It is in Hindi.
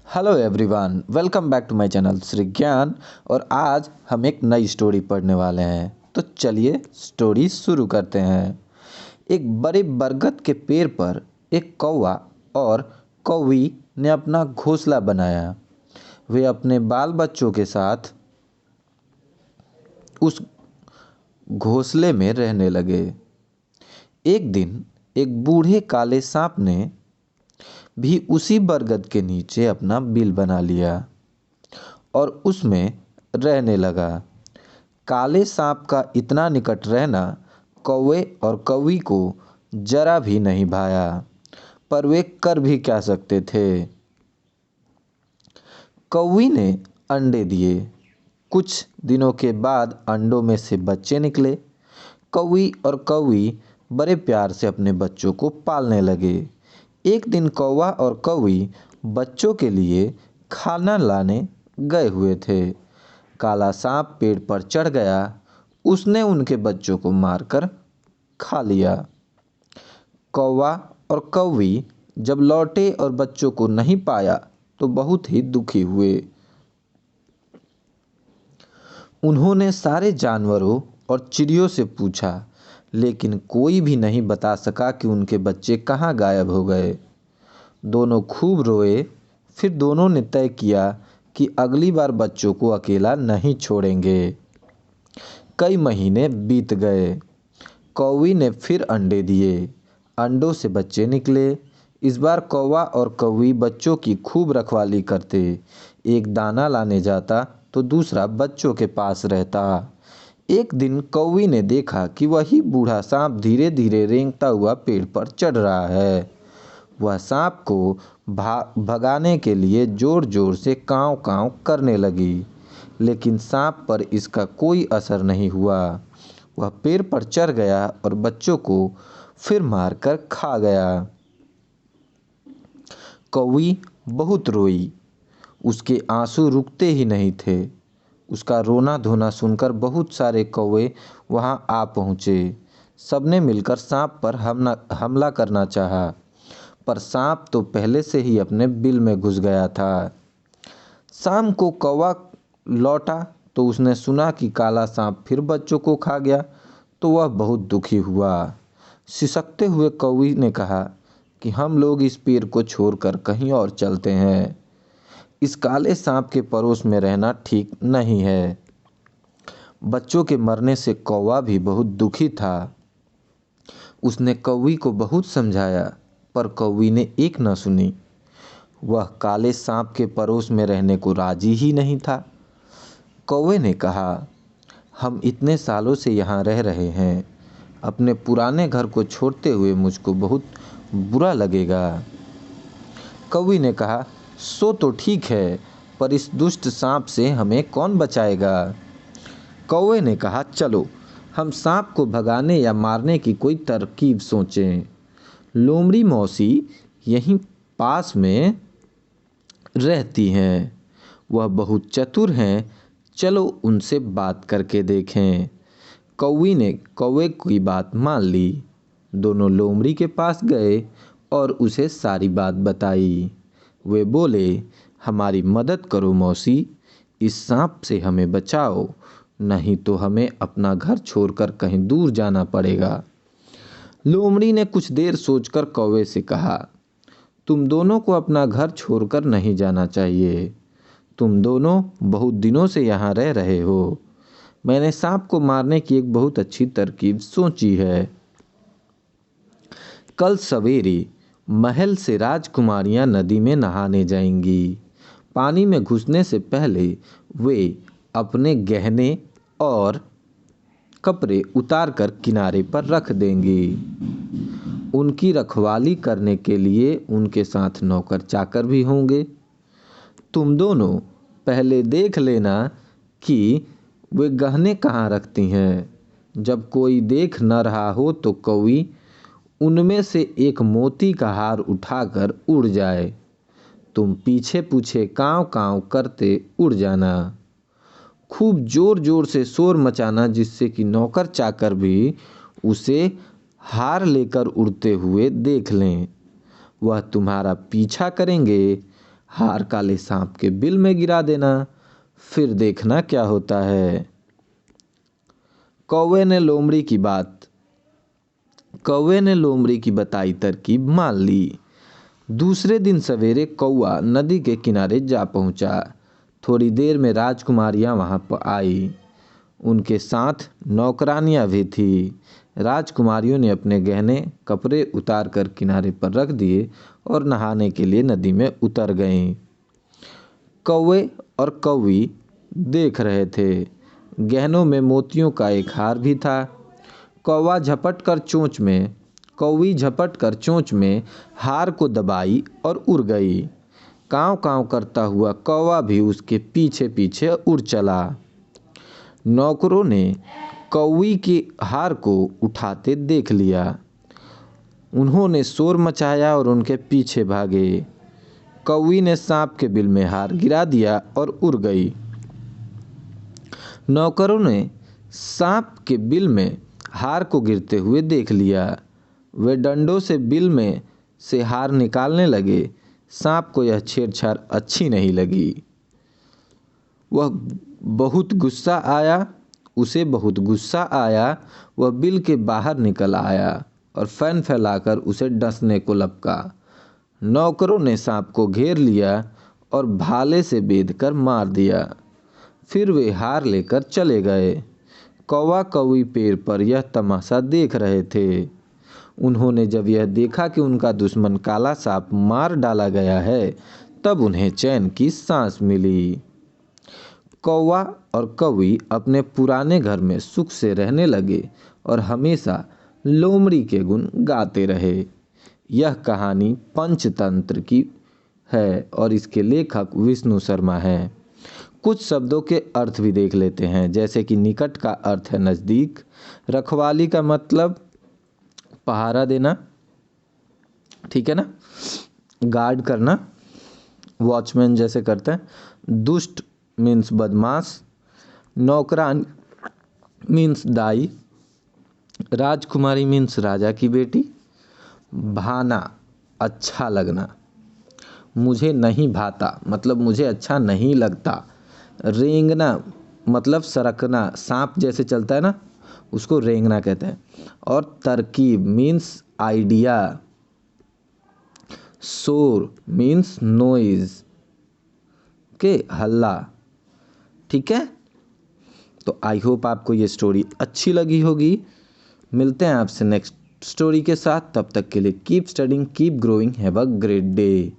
Hello everyone, welcome back to my channel Shri Gyan. और आज हम एक नई स्टोरी पढ़ने वाले हैं। तो चलिए स्टोरी शुरू करते हैं। एक बड़े बरगद के पेड़ पर एक कौवा और कौवी ने अपना घोंसला बनाया। वे अपने बाल बच्चों के साथ उस घोंसले में रहने लगे। एक दिन एक बूढ़े काले सांप ने भी उसी बरगद के नीचे अपना बिल बना लिया और उसमें रहने लगा। काले सांप का इतना निकट रहना कौवे और कौवी को जरा भी नहीं भाया, पर वे कर भी क्या सकते थे। कौवी ने अंडे दिए। कुछ दिनों के बाद अंडों में से बच्चे निकले। कौवी और कौवी बड़े प्यार से अपने बच्चों को पालने लगे। एक दिन कौवा और कौवी बच्चों के लिए खाना लाने गए हुए थे। काला सांप पेड़ पर चढ़ गया। उसने उनके बच्चों को मारकर खा लिया। कौवा और कौवी जब लौटे और बच्चों को नहीं पाया तो बहुत ही दुखी हुए। उन्होंने सारे जानवरों और चिड़ियों से पूछा, लेकिन कोई भी नहीं बता सका कि उनके बच्चे कहाँ गायब हो गए। दोनों खूब रोए। फिर दोनों ने तय किया कि अगली बार बच्चों को अकेला नहीं छोड़ेंगे। कई महीने बीत गए। कौवी ने फिर अंडे दिए। अंडों से बच्चे निकले। इस बार कौवा और कौवी बच्चों की खूब रखवाली करते। एक दाना लाने जाता तो दूसरा बच्चों के पास रहता। एक दिन कौवी ने देखा कि वही बूढ़ा सांप धीरे धीरे रेंगता हुआ पेड़ पर चढ़ रहा है। वह सांप को भगाने के लिए जोर जोर से काँव काँव करने लगी, लेकिन सांप पर इसका कोई असर नहीं हुआ। वह पेड़ पर चढ़ गया और बच्चों को फिर मारकर खा गया। कौवी बहुत रोई। उसके आंसू रुकते ही नहीं थे। उसका रोना धोना सुनकर बहुत सारे कौवे वहां आ पहुंचे। सबने मिलकर सांप पर हमला करना चाहा, पर सांप तो पहले से ही अपने बिल में घुस गया था। शाम को कौवा लौटा तो उसने सुना कि काला सांप फिर बच्चों को खा गया, तो वह बहुत दुखी हुआ। सिसकते हुए कौवी ने कहा कि हम लोग इस पेड़ को छोड़कर कहीं और चलते हैं। इस काले सांप के पड़ोस में रहना ठीक नहीं है। बच्चों के मरने से कौवा भी बहुत दुखी था। उसने कौवी को बहुत समझाया, पर कौवी ने एक न सुनी। वह काले सांप के पड़ोस में रहने को राजी ही नहीं था। कौवे ने कहा, हम इतने सालों से यहाँ रह रहे हैं। अपने पुराने घर को छोड़ते हुए मुझको बहुत बुरा लगेगा। कौवी ने कहा, सो तो ठीक है, पर इस दुष्ट सांप से हमें कौन बचाएगा। कौवे ने कहा, चलो हम सांप को भगाने या मारने की कोई तरकीब सोचें। लोमड़ी मौसी यहीं पास में रहती हैं। वह बहुत चतुर हैं। चलो उनसे बात करके देखें। कौवी ने कौवे की बात मान ली। दोनों लोमड़ी के पास गए और उसे सारी बात बताई। वे बोले, हमारी मदद करो मौसी, इस सांप से हमें बचाओ, नहीं तो हमें अपना घर छोड़कर कहीं दूर जाना पड़ेगा। लोमड़ी ने कुछ देर सोचकर कौवे से कहा, तुम दोनों को अपना घर छोड़कर नहीं जाना चाहिए। तुम दोनों बहुत दिनों से यहाँ रह रहे हो। मैंने सांप को मारने की एक बहुत अच्छी तरकीब सोची है। कल सवेरे महल से राजकुमारियां नदी में नहाने जाएंगी। पानी में घुसने से पहले वे अपने गहने और कपड़े उतारकर किनारे पर रख देंगी। उनकी रखवाली करने के लिए उनके साथ नौकर चाकर भी होंगे। तुम दोनों पहले देख लेना कि वे गहने कहाँ रखती हैं। जब कोई देख न रहा हो तो कौवी उनमें से एक मोती का हार उठाकर उड़ जाए। तुम पीछे पीछे काँव काँव करते उड़ जाना। खूब जोर जोर से शोर मचाना, जिससे कि नौकर चाकर भी उसे हार लेकर उड़ते हुए देख लें। वह तुम्हारा पीछा करेंगे। हार काले सांप के बिल में गिरा देना, फिर देखना क्या होता है। कौवे ने लोमड़ी की बताई तरकीब मान ली। दूसरे दिन सवेरे कौआ नदी के किनारे जा पहुंचा। थोड़ी देर में राजकुमारियां वहां पर आई। उनके साथ नौकरानियां भी थी। राजकुमारियों ने अपने गहने कपड़े उतार कर किनारे पर रख दिए और नहाने के लिए नदी में उतर गईं। कौवे और कौवी देख रहे थे। गहनों में मोतियों का एक हार भी था। कौवी झपट कर चोंच में हार को दबाई और उड़ गई। कांव कांव करता हुआ कौवा भी उसके पीछे पीछे उड़ चला। नौकरों ने कौवी के हार को उठाते देख लिया। उन्होंने शोर मचाया और उनके पीछे भागे। कौवी ने सांप के बिल में हार गिरा दिया और उड़ गई। नौकरों ने सांप के बिल में हार को गिरते हुए देख लिया। वे डंडों से बिल में से हार निकालने लगे। सांप को यह छेड़छाड़ अच्छी नहीं लगी। उसे बहुत गुस्सा आया। वह बिल के बाहर निकल आया और फैन फैलाकर उसे डसने को लपका। नौकरों ने सांप को घेर लिया और भाले से बेधकर मार दिया। फिर वे हार लेकर चले गए। कौवा कौवी पेड़ पर यह तमाशा देख रहे थे। उन्होंने जब यह देखा कि उनका दुश्मन काला सांप मार डाला गया है, तब उन्हें चैन की सांस मिली। कौवा और कौवी अपने पुराने घर में सुख से रहने लगे और हमेशा लोमड़ी के गुण गाते रहे। यह कहानी पंचतंत्र की है और इसके लेखक विष्णु शर्मा हैं। कुछ शब्दों के अर्थ भी देख लेते हैं, जैसे कि निकट का अर्थ है नज़दीक। रखवाली का मतलब पहरा देना, ठीक है ना, गार्ड करना, वॉचमैन जैसे करते हैं। दुष्ट मीन्स बदमाश। नौकरान मीन्स दाई। राजकुमारी मीन्स राजा की बेटी। भाना अच्छा लगना। मुझे नहीं भाता मतलब मुझे अच्छा नहीं लगता। रेंगना मतलब सरकना, सांप जैसे चलता है ना, उसको रेंगना कहते हैं। और तरकीब मीन्स आइडिया। शोर मीन्स नॉइज के हल्ला, ठीक है। तो आई होप आपको ये स्टोरी अच्छी लगी होगी। मिलते हैं आपसे नेक्स्ट स्टोरी के साथ। तब तक के लिए keep studying, keep growing, have a great day.